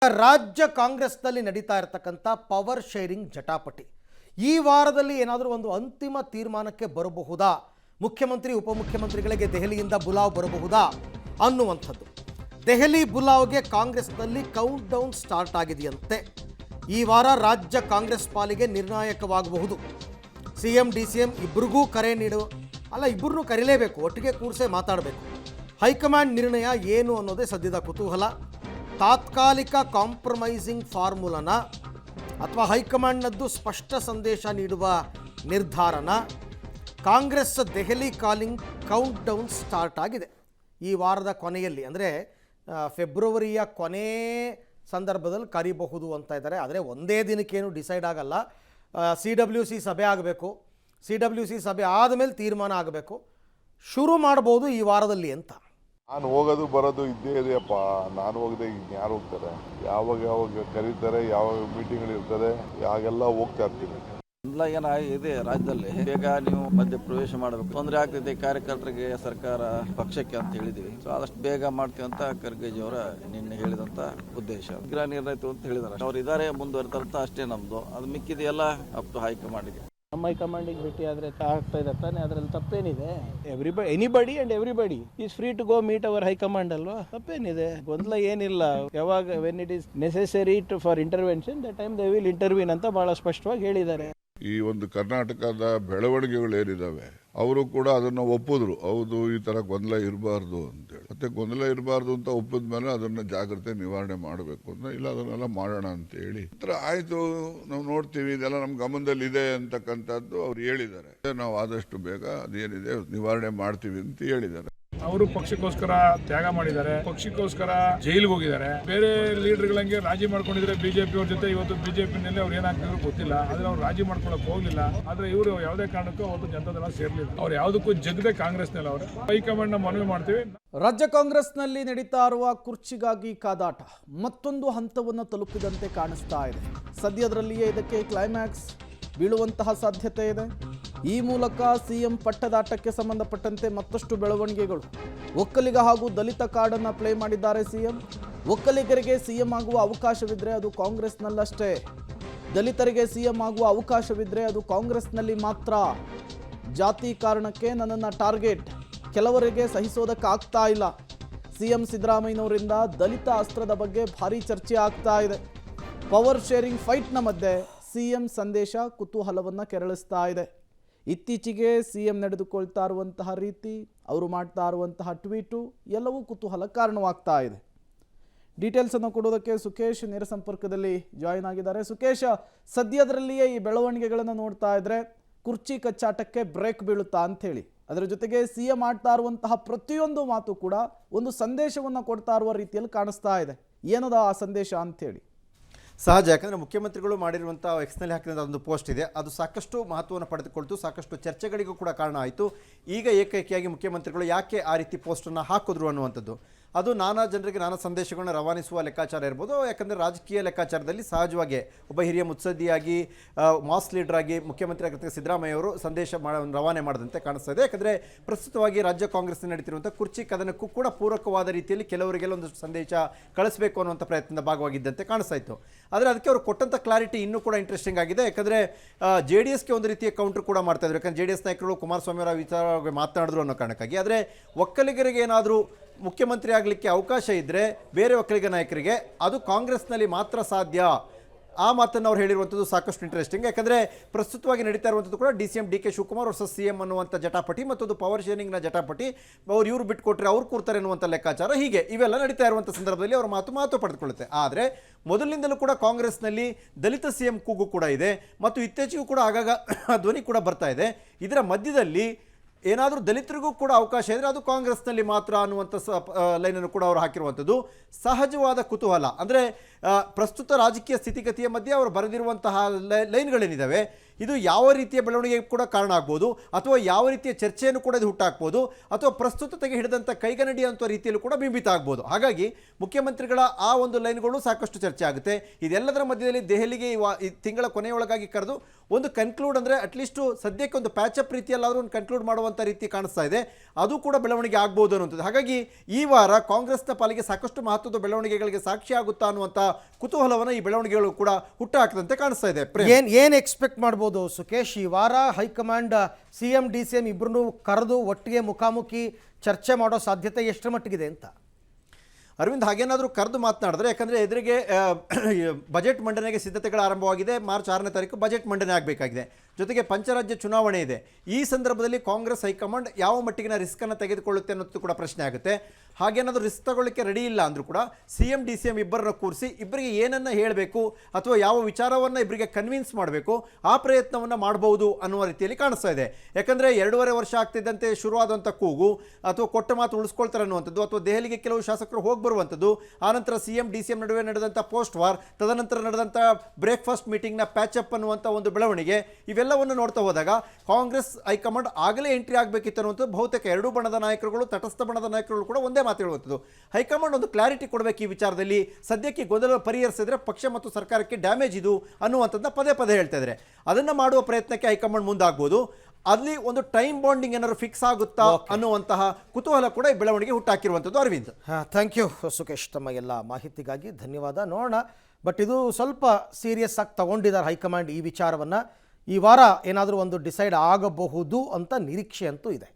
ರಾಜ್ಯ ಕಾಂಗ್ರೆಸ್ನಲ್ಲಿ ನಡೀತಾ ಇರತಕ್ಕಂಥ ಪವರ್ ಶೇರಿಂಗ್ ಜಟಾಪಟಿ ಈ ವಾರದಲ್ಲಿ ಏನಾದರೂ ಒಂದು ಅಂತಿಮ ತೀರ್ಮಾನಕ್ಕೆ ಬರಬಹುದಾ, ಮುಖ್ಯಮಂತ್ರಿ ಉಪಮುಖ್ಯಮಂತ್ರಿಗಳಿಗೆ ದೆಹಲಿಯಿಂದ ಬುಲಾವ್ ಬರಬಹುದಾ ಅನ್ನುವಂಥದ್ದು. ದೆಹಲಿ ಬುಲಾವ್ಗೆ ಕಾಂಗ್ರೆಸ್ನಲ್ಲಿ ಕೌಂಟ್ ಡೌನ್ ಸ್ಟಾರ್ಟ್ ಆಗಿದೆಯಂತೆ. ಈ ವಾರ ರಾಜ್ಯ ಕಾಂಗ್ರೆಸ್ ಪಾಲಿಗೆ ನಿರ್ಣಾಯಕವಾಗಬಹುದು. ಸಿಎಂ ಡಿಸಿಎಂ ಇಬ್ಬರಿಗೂ ಕರೆ ಇಬ್ಬರನ್ನೂ ಕರೀಲೇಬೇಕು, ಒಟ್ಟಿಗೆ ಕೂರಿಸೇ ಮಾತಾಡಬೇಕು. ಹೈಕಮಾಂಡ್ ನಿರ್ಣಯ ಏನು ಅನ್ನೋದೇ ಸದ್ಯದ ಕುತೂಹಲ. ತಾತ್ಕಾಲಿಕ ಕಾಂಪ್ರಮೈಸಿಂಗ್ ಫಾರ್ಮುಲಾನ ಅಥವಾ ಹೈಕಮಾಂಡ್ನದ್ದು ಸ್ಪಷ್ಟ ಸಂದೇಶ ನೀಡುವ ನಿರ್ಧಾರನ, Congress Delhi calling countdown start ಆಗಿದೆ. ಈ ವಾರದ ಕೊನೆಯಲ್ಲಿ ಅಂದರೆ ಫೆಬ್ರವರಿಯ ಕೊನೆ ಸಂದರ್ಭದಲ್ಲಿ ಕರಿಬಹುದು ಅಂತ ಇದ್ದಾರೆ. ಆದರೆ ಒಂದೇ ದಿನಕ್ಕೇನು ಡಿಸೈಡ್ ಆಗಲ್ಲ. CWC ಸಭೆ ಆಗಬೇಕು, CWC ಸಭೆ ಆದಮೇಲೆ ತೀರ್ಮಾನ ಆಗಬೇಕು. ಶುರು ಮಾಡ್ಬೋದು ಈ ವಾರದಲ್ಲಿ ಅಂತ. ನಾನು ಹೋಗೋದು ಬರೋದು ಇದ್ದೇ ಇದೆಯಪ್ಪ. ನಾನು ಹೋಗದೆ ಯಾರು ಹೋಗ್ತಾರೆ? ಯಾವಾಗ ಕರೀತಾರೆ, ಯಾವಾಗ ಮೀಟಿಂಗ್ಗಳು ಇರ್ತದೆ, ಯಾಗೆಲ್ಲ ಹೋಗ್ತಾ ಇರ್ತೀನಿ. ಗೊಂದಲ ಏನಾಗಿದೆ ರಾಜ್ಯದಲ್ಲಿ, ಬೇಗ ನೀವು ಮಧ್ಯ ಪ್ರವೇಶ ಮಾಡಬೇಕು, ತೊಂದರೆ ಆಗ್ತೈತೆ ಕಾರ್ಯಕರ್ತರಿಗೆ, ಸರ್ಕಾರ ಪಕ್ಷಕ್ಕೆ ಅಂತ ಹೇಳಿದೀವಿ. ಸೊ ಆದಷ್ಟು ಬೇಗ ಮಾಡ್ತೀವಿ ಅಂತ ಖರ್ಗೆಜಿ ಅವರ ನಿನ್ನೆ ಹೇಳಿದಂತ ಉದ್ದೇಶ. ಶೀಘ್ರ ನಿರ್ಣಯಿತು ಅಂತ ಹೇಳಿದಾರೆ. ಅವ್ರು ಇದಾರೆ, ಮುಂದುವರಿದಂತ ಅಷ್ಟೇ ನಮ್ದು. ಅದು ಮಿಕ್ಕಿದೆಲ್ಲ ಅಪ್ ಟು ಹೈಕಮಾಂಡ್ಗೆ. ನಮ್ಮ ಹೈಕಮಾಂಡಿಗೆ ಭೇಟಿ ಆದರೆ ಆಗ್ತಾ ಇದೆ ತಾನೆ, ಅದರಲ್ಲಿ ತಪ್ಪೇನಿದೆ? Anybody and everybody is free to go meet our high command ಅಲ್ವಾ? ತಪ್ಪೇನಿದೆ? ಗೊಂದಲ ಏನಿಲ್ಲ. ಯಾವಾಗ when it is necessary for intervention the time they will intervene ಅಂತ ಬಹಳ ಸ್ಪಷ್ಟವಾಗಿ ಹೇಳಿದ್ದಾರೆ. ಈ ಒಂದು ಕರ್ನಾಟಕದ ಬೆಳವಣಿಗೆಗಳು ಏನಿದಾವೆ ಅವರು ಕೂಡ ಅದನ್ನ ಒಪ್ಪಿದ್ರು. ಹೌದು, ಈ ತರ ಗೊಂದಲ ಇರಬಾರ್ದು ಅಂತೇಳಿ. ಮತ್ತೆ ಗೊಂದಲ ಇರಬಾರ್ದು ಅಂತ ಒಪ್ಪಿದ ಮೇಲೆ ಅದನ್ನ ಜಾಗ್ರತೆ ನಿವಾರಣೆ ಮಾಡಬೇಕು ಅಂತ, ಇಲ್ಲ ಅದನ್ನೆಲ್ಲ ಮಾಡೋಣ ಅಂತ ಹೇಳಿ ಆಯ್ತು, ನಾವು ನೋಡ್ತೀವಿ, ಇದೆಲ್ಲ ನಮ್ ಗಮನದಲ್ಲಿ ಇದೆ ಅಂತಕ್ಕಂಥದ್ದು ಅವ್ರು ಹೇಳಿದ್ದಾರೆ. ನಾವು ಆದಷ್ಟು ಬೇಗ ಅದೇನಿದೆ ನಿವಾರಣೆ ಮಾಡ್ತೀವಿ ಅಂತ ಹೇಳಿದ್ದಾರೆ. ಅವರು ಪಕ್ಷಕ್ಕೋಸ್ಕರ ತ್ಯಾಗ ಮಾಡಿದ್ದಾರೆ, ಪಕ್ಷಕ್ಕೋಸ್ಕರ ಜೈಲಿಗೆ ಹೋಗಿದ್ದಾರೆ. ಬೇರೆ ಲೀಡರ್ಗಳಂಗೆ ರಾಜಿ ಮಾಡ್ಕೊಂಡಿದ್ರೆ ಬಿಜೆಪಿ ಅವ್ರ ಜೊತೆ, ಇವತ್ತು ಬಿಜೆಪಿನಲ್ಲಿ ಅವ್ರು ಏನಾಗ್ತಿದ್ರು ಗೊತ್ತಿಲ್ಲ. ಆದ್ರೆ ಅವ್ರು ರಾಜಿ ಮಾಡ್ಕೊಳಕ್ ಹೋಗ್ಲಿಲ್ಲ. ಆದ್ರೆ ಇವರು ಯಾವುದೇ ಕಾರಣಕ್ಕೂ ಅವತ್ತು ಜನತಾದಳ ಸೇರ್ಲಿಲ್ಲ. ಅವ್ರು ಯಾವುದಕ್ಕೂ ಜಗದೆ ಕಾಂಗ್ರೆಸ್ನಲ್ಲಿ ಅವರು ಹೈಕಮಾಂಡ್ ಮನವಿ ಮಾಡ್ತೀವಿ. ರಾಜ್ಯ ಕಾಂಗ್ರೆಸ್ನಲ್ಲಿ ನಡೀತಾ ಇರುವ ಕುರ್ಚಿಗಾಗಿ ಕಾದಾಟ ಮತ್ತೊಂದು ಹಂತವನ್ನು ತಲುಪಿದಂತೆ ಕಾಣಿಸ್ತಾ ಇದೆ. ಸದ್ಯದರಲ್ಲಿಯೇ ಇದಕ್ಕೆ ಕ್ಲೈಮ್ಯಾಕ್ಸ್ ಬೀಳುವಂತಹ ಸಾಧ್ಯತೆ ಇದೆ. ಈ ಮೂಲಕ ಸಿಎಂ ಪಟ್ಟದಾಟಕ್ಕೆ ಸಂಬಂಧಪಟ್ಟಂತೆ ಮತ್ತಷ್ಟು ಬೆಳವಣಿಗೆಗಳು. ಒಕ್ಕಲಿಗ ಹಾಗೂ ದಲಿತ ಕಾರ್ಡನ್ನು ಪ್ಲೇ ಮಾಡಿದ್ದಾರೆ ಸಿಎಂ. ಒಕ್ಕಲಿಗರಿಗೆ ಸಿಎಂ ಆಗುವ ಅವಕಾಶವಿದ್ದರೆ ಅದು ಕಾಂಗ್ರೆಸ್ನಲ್ಲಷ್ಟೇ, ದಲಿತರಿಗೆ ಸಿಎಂ ಆಗುವ ಅವಕಾಶವಿದ್ದರೆ ಅದು ಕಾಂಗ್ರೆಸ್ನಲ್ಲಿ ಮಾತ್ರ. ಜಾತಿ ಕಾರಣಕ್ಕೆ ನನ್ನನ್ನು ಟಾರ್ಗೆಟ್, ಕೆಲವರಿಗೆ ಸಹಿಸೋದಕ್ಕಾಗ್ತಾ ಇಲ್ಲ. ಸಿಎಂ ಸಿದ್ದರಾಮಯ್ಯನವರಿಂದ ದಲಿತ ಅಸ್ತ್ರದ ಬಗ್ಗೆ ಭಾರಿ ಚರ್ಚೆ ಆಗ್ತಾ ಇದೆ. ಪವರ್ ಶೇರಿಂಗ್ ಫೈಟ್ನ ಮಧ್ಯೆ ಸಿಎಂ ಸಂದೇಶ ಕುತೂಹಲವನ್ನು ಕೆರಳಿಸ್ತಾ ಇದೆ. ಇತ್ತೀಚೆಗೆ ಸಿಎಂ ನಡೆದುಕೊಳ್ತಾ ಇರುವಂತಹ ರೀತಿ, ಅವರು ಮಾಡ್ತಾ ಇರುವಂತಹ ಟ್ವೀಟು ಎಲ್ಲವೂ ಕುತೂಹಲ ಕಾರಣವಾಗ್ತಾ ಇದೆ. ಡೀಟೇಲ್ಸನ್ನು ಕೊಡೋದಕ್ಕೆ ಸುಖೇಶ್ ನೇರ ಸಂಪರ್ಕದಲ್ಲಿ ಜಾಯಿನ್ ಆಗಿದ್ದಾರೆ. ಸುಖೇಶ್, ಸದ್ಯದರಲ್ಲಿಯೇ ಈ ಬೆಳವಣಿಗೆಗಳನ್ನು ನೋಡ್ತಾ ಇದ್ರೆ ಕುರ್ಚಿ ಕಚ್ಚಾಟಕ್ಕೆ ಬ್ರೇಕ್ ಬೀಳುತ್ತಾ ಅಂಥೇಳಿ, ಅದರ ಜೊತೆಗೆ ಸಿಎಂ ಆಡ್ತಾ ಇರುವಂತಹ ಪ್ರತಿಯೊಂದು ಮಾತು ಕೂಡ ಒಂದು ಸಂದೇಶವನ್ನು ಕೊಡ್ತಾ ಇರುವ ರೀತಿಯಲ್ಲಿ ಕಾಣಿಸ್ತಾ ಇದೆ. ಏನದ ಆ ಸಂದೇಶ ಅಂಥೇಳಿ? ಸಹಜ, ಯಾಕಂದರೆ ಮುಖ್ಯಮಂತ್ರಿಗಳು ಮಾಡಿರುವಂಥ ಎಕ್ಸ್ನಲ್ಲಿ ಹಾಕಿದಂಥ ಒಂದು ಪೋಸ್ಟ್ ಇದೆ, ಅದು ಸಾಕಷ್ಟು ಮಹತ್ವವನ್ನು ಪಡೆದುಕೊಳ್ತು, ಸಾಕಷ್ಟು ಚರ್ಚೆಗಳಿಗೂ ಕೂಡ ಕಾರಣ ಆಯಿತು. ಈಗ ಏಕೈಕಿಯಾಗಿ ಮುಖ್ಯಮಂತ್ರಿಗಳು ಯಾಕೆ ಆ ರೀತಿ ಪೋಸ್ಟನ್ನು ಹಾಕಿದ್ರು ಅನ್ನುವಂಥದ್ದು, ಅದು ನಾನಾ ಜನರಿಗೆ ನಾನಾ ಸಂದೇಶಗಳನ್ನ ರವಾನಿಸುವ ಲೆಕ್ಕಾಚಾರ ಇರ್ಬೋದು. ಯಾಕಂದರೆ ರಾಜಕೀಯ ಲೆಕ್ಕಾಚಾರದಲ್ಲಿ ಸಹಜವಾಗಿ ಒಬ್ಬ ಹಿರಿಯ ಮುತ್ಸದ್ದಿಯಾಗಿ, ಮಾಸ್ ಲೀಡರ್ ಆಗಿ ಮುಖ್ಯಮಂತ್ರಿ ಆಗಿರ್ತಕ್ಕ ಸಿದ್ದರಾಮಯ್ಯ ಅವರು ಸಂದೇಶ ರವಾನೆ ಮಾಡಿದಂತೆ ಕಾಣಿಸ್ತಾ ಇದೆ. ಯಾಕಂದರೆ ಪ್ರಸ್ತುತವಾಗಿ ರಾಜ್ಯ ಕಾಂಗ್ರೆಸ್ ನಡೀತಿರುವಂಥ ಕುರ್ಚಿ ಕದನಕ್ಕೂ ಕೂಡ ಪೂರಕವಾದ ರೀತಿಯಲ್ಲಿ ಕೆಲವರಿಗೆಲ್ಲ ಒಂದು ಸಂದೇಶ ಕಳಿಸಬೇಕು ಅನ್ನುವಂಥ ಪ್ರಯತ್ನದ ಭಾಗವಾಗಿದ್ದಂತೆ ಕಾಣಿಸ್ತಾ ಇತ್ತು. ಆದರೆ ಅದಕ್ಕೆ ಅವರು ಕೊಟ್ಟಂಥ ಕ್ಲಾರಿಟಿ ಇನ್ನೂ ಕೂಡ ಇಂಟ್ರೆಸ್ಟಿಂಗ್ ಆಗಿದೆ. ಯಾಕಂದರೆ JDSಗೆ ಒಂದು ರೀತಿಯ ಕೌಂಟರ್ ಕೂಡ ಮಾಡ್ತಾ ಇದ್ರು. ಯಾಕಂದರೆ JDS ನಾಯಕರು ಕುಮಾರಸ್ವಾಮಿ ಅವರ ವಿಚಾರವಾಗಿ ಮಾತನಾಡಿದ್ರು ಅನ್ನೋ ಕಾರಣಕ್ಕಾಗಿ. ಆದರೆ ಒಕ್ಕಲಿಗರಿಗೆ ಏನಾದರೂ ಮುಖ್ಯಮಂತ್ರಿ ಆಗಲಿಕ್ಕೆ ಅವಕಾಶ ಇದ್ದರೆ ಬೇರೆ ಒಕ್ಕಲಿಗ ನಾಯಕರಿಗೆ ಅದು ಕಾಂಗ್ರೆಸ್ನಲ್ಲಿ ಮಾತ್ರ ಸಾಧ್ಯ, ಆ ಮಾತನ್ನು ಅವ್ರು ಹೇಳಿರುವಂಥದ್ದು ಸಾಕಷ್ಟು ಇಂಟ್ರೆಸ್ಟಿಂಗ್. ಯಾಕಂದರೆ ಪ್ರಸ್ತುತವಾಗಿ ನಡೀತಾ ಇರುವಂಥದ್ದು ಕೂಡ DCM DK Shivakumar versus CM ಅನ್ನುವಂಥ ಜಟಾಪಟಿ, ಮತ್ತೊಂದು ಪವರ್ ಶೇರಿಂಗ್ನ ಜಟಾಪಟಿ. ಇವರು ಬಿಟ್ಕೊಟ್ರೆ ಅವ್ರು ಕೂರ್ತಾರೆ ಅನ್ನುವಂಥ ಲೆಕ್ಕಾಚಾರ. ಹೀಗೆ ಇವೆಲ್ಲ ನಡೀತಾ ಇರುವಂಥ ಸಂದರ್ಭದಲ್ಲಿ ಅವರ ಮಾತು ಪಡೆದುಕೊಳ್ಳುತ್ತೆ. ಆದರೆ ಮೊದಲಿನಿಂದಲೂ ಕೂಡ ಕಾಂಗ್ರೆಸ್ನಲ್ಲಿ ದಲಿತ CM ಕೂಗು ಕೂಡ ಇದೆ, ಮತ್ತು ಇತ್ತೀಚೆಗೂ ಕೂಡ ಆಗಾಗ ಧ್ವನಿ ಕೂಡ ಬರ್ತಾ ಇದೆ. ಇದರ ಮಧ್ಯದಲ್ಲಿ ಏನಾದರೂ ದಲಿತರಿಗೂ ಕೂಡ ಅವಕಾಶ ಇದ್ದರೆ ಅದು ಕಾಂಗ್ರೆಸ್ನಲ್ಲಿ ಮಾತ್ರ ಅನ್ನುವಂಥ ಲೈನನ್ನು ಕೂಡ ಅವರು ಹಾಕಿರುವಂಥದ್ದು ಸಹಜವಾದ ಕುತೂಹಲ. ಅಂದರೆ ಪ್ರಸ್ತುತ ರಾಜಕೀಯ ಸ್ಥಿತಿಗತಿಯ ಮಧ್ಯೆ ಅವರು ಬರೆದಿರುವಂತಹ ಲೈನ್ಗಳೇನಿದ್ದಾವೆ, ಇದು ಯಾವ ರೀತಿಯ ಬೆಳವಣಿಗೆಗೆ ಕೂಡ ಕಾರಣ ಆಗ್ಬೋದು, ಅಥವಾ ಯಾವ ರೀತಿಯ ಚರ್ಚೆಯನ್ನು ಕೂಡ ಇದು ಹುಟ್ಟಾಕ್ಬೋದು, ಅಥವಾ ಪ್ರಸ್ತುತತೆಗೆ ಹಿಡಿದಂಥ ಕೈಗನ್ನಡಿ ಅಂತ ರೀತಿಯಲ್ಲೂ ಕೂಡ ಬಿಂಬಿತ ಆಗ್ಬೋದು. ಹಾಗಾಗಿ ಮುಖ್ಯಮಂತ್ರಿಗಳ ಆ ಒಂದು ಲೈನ್ಗಳು ಸಾಕಷ್ಟು ಚರ್ಚೆ ಆಗುತ್ತೆ. ಇದೆಲ್ಲದರ ಮಧ್ಯದಲ್ಲಿ ದೆಹಲಿಗೆ ಈ ತಿಂಗಳ ಕೊನೆಯೊಳಗಾಗಿ ಕರೆದು ಒಂದು ಕನ್ಕ್ಲೂಡ್, ಅಂದರೆ ಅಟ್ಲೀಸ್ಟು ಸದ್ಯಕ್ಕೆ ಒಂದು ಪ್ಯಾಚಪ್ ರೀತಿಯಲ್ಲಾದರೂ ಒಂದು ಕನ್ಕ್ಲೂಡ್ ಮಾಡುವಂಥ ರೀತಿ ಕಾಣಿಸ್ತಾ ಇದೆ. ಅದು ಕೂಡ ಬೆಳವಣಿಗೆ ಆಗ್ಬೋದು ಅನ್ನುವಂಥದ್ದು. ಹಾಗಾಗಿ ಈ ವಾರ ಕಾಂಗ್ರೆಸ್ನ ಪಾಲಿಗೆ ಸಾಕಷ್ಟು ಮಹತ್ವದ ಬೆಳವಣಿಗೆಗಳಿಗೆ ಸಾಕ್ಷಿ ಆಗುತ್ತಾ ಅನ್ನುವಂಥ ಕುತೂಹಲವನ್ನು ಈ ಬೆಳವಣಿಗೆಗಳು ಕೂಡ ಹುಟ್ಟುಹಾಕದಂತೆ ಕಾಣಿಸ್ತಾ ಇದೆ. ಏನ್ ಎಕ್ಸ್ಪೆಕ್ಟ್ ಮಾಡ್ಬೋದು ಸುಕೇಶ್? ಈ ವಾರ ಹೈಕಮಾಂಡ್ CM DCM ಇಬ್ಬರನ್ನು ಕರೆದು ಒಟ್ಟಿಗೆ ಮುಖಾಮುಖಿ ಚರ್ಚೆ ಮಾಡೋ ಸಾಧ್ಯತೆ ಎಷ್ಟರ ಮಟ್ಟಿಗಿದೆ ಅಂತ? ಅರವಿಂದ್, ಹಾಗೇನಾದರೂ ಕರೆದು ಮಾತನಾಡಿದ್ರೆ, ಯಾಕಂದರೆ ಎದುರಿಗೆ ಬಜೆಟ್ ಮಂಡನೆಗೆ ಸಿದ್ಧತೆಗಳು ಆರಂಭವಾಗಿದೆ. ಮಾರ್ಚ್ 6ನೇ ತಾರೀಕು ಬಜೆಟ್ ಮಂಡನೆ ಆಗಬೇಕಾಗಿದೆ. ಜೊತೆಗೆ ಪಂಚರಾಜ್ಯ ಚುನಾವಣೆ ಇದೆ. ಈ ಸಂದರ್ಭದಲ್ಲಿ ಕಾಂಗ್ರೆಸ್ ಹೈಕಮಾಂಡ್ ಯಾವ ಮಟ್ಟಿಗಿನ ರಿಸ್ಕನ್ನು ತೆಗೆದುಕೊಳ್ಳುತ್ತೆ ಅನ್ನೋದು ಕೂಡ ಪ್ರಶ್ನೆ ಆಗುತ್ತೆ. ಹಾಗೇನಾದರೂ ರಿಸ್ಕ್ ತಗೊಳ್ಳಿಕ್ಕೆ ರೆಡಿ ಇಲ್ಲ ಅಂದರೂ ಕೂಡ CM DCM ಇಬ್ಬರನ್ನ ಕೂರಿಸಿ ಇಬ್ಬರಿಗೆ ಏನನ್ನ ಹೇಳಬೇಕು ಅಥವಾ ಯಾವ ವಿಚಾರವನ್ನು ಇಬ್ಬರಿಗೆ ಕನ್ವಿನ್ಸ್ ಮಾಡಬೇಕು ಆ ಪ್ರಯತ್ನವನ್ನು ಮಾಡಬಹುದು ಅನ್ನುವ ರೀತಿಯಲ್ಲಿ ಕಾಣಿಸ್ತಾ ಇದೆ. ಯಾಕಂದರೆ 2.5 ವರ್ಷ ಆಗ್ತಿದ್ದಂತೆ ಶುರುವಾದಂಥ ಕೂಗು ಅಥವಾ ಕೊಟ್ಟ ಮಾತು ಉಳಿಸ್ಕೊಳ್ತಾರೆ ಅನ್ನುವಂಥದ್ದು, ಅಥವಾ ದೆಹಲಿಗೆ ಕೆಲವು ಶಾಸಕರು ಹೋಗಿ ಬರುವಂಥದ್ದು, ಆನಂತರ CM DCM ನಡುವೆ ನಡೆದಂಥ ಪೋಸ್ಟ್ ವಾರ್, ತದನಂತರ ನಡೆದಂಥ ಬ್ರೇಕ್ಫಾಸ್ಟ್ ಮೀಟಿಂಗ್ನ ಪ್ಯಾಚಪ್ ಅನ್ನುವಂಥ ಒಂದು ಬೆಳವಣಿಗೆ, ಇವೆಲ್ಲವನ್ನು ನೋಡ್ತಾ ಹೋದಾಗ ಕಾಂಗ್ರೆಸ್ ಹೈಕಮಾಂಡ್ ಆಗಲೇ ಎಂಟ್ರಿ ಆಗಬೇಕಿತ್ತು ಅನ್ನುವಂಥದ್ದು ಬಹುತೇಕ ಎರಡೂ ಬಣದ ನಾಯಕರುಗಳು, ತಟಸ್ಥ ಬಣದ ನಾಯಕರುಗಳು ಕೂಡ ಒಂದೇ ಮಾತು ಹೇಳುವಂಥದ್ದು. ಹೈಕಮಾಂಡ್ ಒಂದು ಕ್ಲಾರಿಟಿ ಕೊಡಬೇಕು ಈ ವಿಚಾರದಲ್ಲಿ. ಸದ್ಯಕ್ಕೆ ಗೊಂದಲ ಪರಿಹರಿಸಿದ್ರೆ ಪಕ್ಷ ಮತ್ತು ಸರ್ಕಾರಕ್ಕೆ ಡ್ಯಾಮೇಜ್ ಇದು ಅನ್ನುವಂಥದ್ದನ್ನ ಪದೇ ಪದೇ ಹೇಳ್ತಾ ಇದ್ದಾರೆ. ಅದನ್ನು ಮಾಡುವ ಪ್ರಯತ್ನಕ್ಕೆ ಹೈಕಮಾಂಡ್ ಮುಂದಾಗ್ಬೋದು. ಅಲ್ಲಿ ಒಂದು ಟೈಮ್ ಬಾಂಡಿಂಗ್ ಏನಾದ್ರು ಫಿಕ್ಸ್ ಆಗುತ್ತಾ ಅನ್ನುವಂತಹ ಕುತೂಹಲ ಕೂಡ ಈ ಬೆಳವಣಿಗೆ ಹುಟ್ಟಾಕಿರುವಂಥದ್ದು. ಅರವಿಂದ್, ಥ್ಯಾಂಕ್ ಯು ಸುಕೇಶ್, ತಮ್ಮ ಎಲ್ಲ ಮಾಹಿತಿಗಾಗಿ ಧನ್ಯವಾದ. ನೋಡೋಣ, ಬಟ್ ಇದು ಸ್ವಲ್ಪ ಸೀರಿಯಸ್ ಆಗಿ ತಗೊಂಡಿದ್ದಾರೆ ಹೈಕಮಾಂಡ್ ಈ ವಿಚಾರವನ್ನು. ಈ ವಾರ ಏನಾದರೂ ಒಂದು ಡಿಸೈಡ್ ಆಗಬಹುದು ಅಂತ ನಿರೀಕ್ಷೆ ಅಂತೂ ಇದೆ.